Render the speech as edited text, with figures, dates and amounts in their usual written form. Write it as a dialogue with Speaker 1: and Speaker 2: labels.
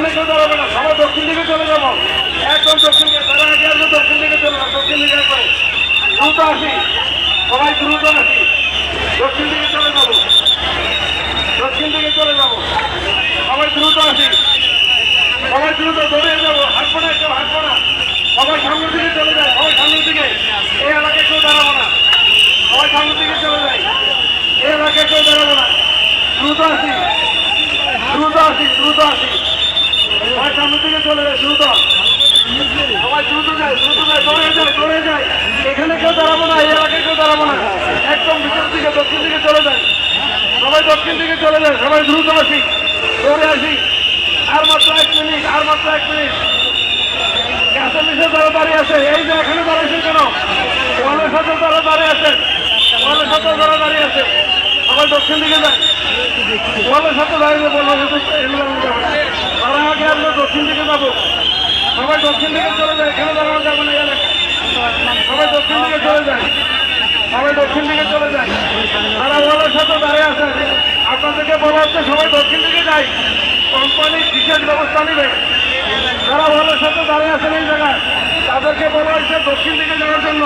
Speaker 1: এখানে কেউ দাঁড়াবে না, সবাই দক্ষিণ দিকে চলে যাবো, একদম দক্ষিণ দিকে, যারা আগে আসবে দক্ষিণ দিকে চলে যাবো, দক্ষিণ দিকে একবারে দ্রুত আসি, সবাই দ্রুত আসি, দক্ষিণ দিকে চলে যাবো, দক্ষিণ দিকে চলে যাবো, সবাই দ্রুত আসি, সবাই দ্রুত দৌড়ে যাবো, হাঁটবো না, কেউ হাঁটবো না, সবাই সামনের দিকে চলে যায়, সবাই সামনের দিকে, এই এলাকায় কেউ দাঁড়াবো না, সবাই সামনের দিকে চলে যায়, এই এলাকায় কেউ দাঁড়াবো না, দ্রুত আসি, দ্রুত আসি, দ্রুত আসি, সবাই সামনের দিকে চলে যায়, দ্রুত সবাই দ্রুত যায়, দৌড়ে যায়, দৌড়ে যায়, এখানে কেউ দাঁড়াবো না, এই এলাকায় কেউ দাঁড়াবো না, একদম ভিতর দিকে দক্ষিণ দিকে চলে যায়, সবাই দক্ষিণ দিকে চলে যায়, সবাই দ্রুত আসি, দৌড়ে আসি, আর মাত্র 1 মিনিট, আর মাত্র 1 মিনিট, গ্যাসের নিচে যারা দাঁড়িয়ে আছে, এই যে এখানে দাঁড়িয়েছে কেন, ওয়ালের সাথে যারা দাঁড়িয়ে আছে, ওয়ালের সাথে যারা দাঁড়িয়ে আছে, সবাই দক্ষিণ দিকে যায়, ওয়ালের সাথে দাঁড়িয়ে বলবো তারা আগে আমরা দক্ষিণ দিকে যাবো, সবাই দক্ষিণ দিকে চলে যায়, এখানে দাঁড়ানো যাবে না, সবাই দক্ষিণ দিকে চলে যায়, সবাই দক্ষিণ দিকে চলে যায়, তারা ওয়ালের সাথে দাঁড়িয়ে আছে, আপনাদেরকে বলা হচ্ছে সবাই দক্ষিণ দিকে যায়, কোম্পানি বিশেষ ব্যবস্থা নেবে, যারা ওয়ালের সাথে দাঁড়িয়ে আছেন এই জায়গায় তাদেরকে বলা হচ্ছে দক্ষিণ দিকে যাওয়ার জন্য।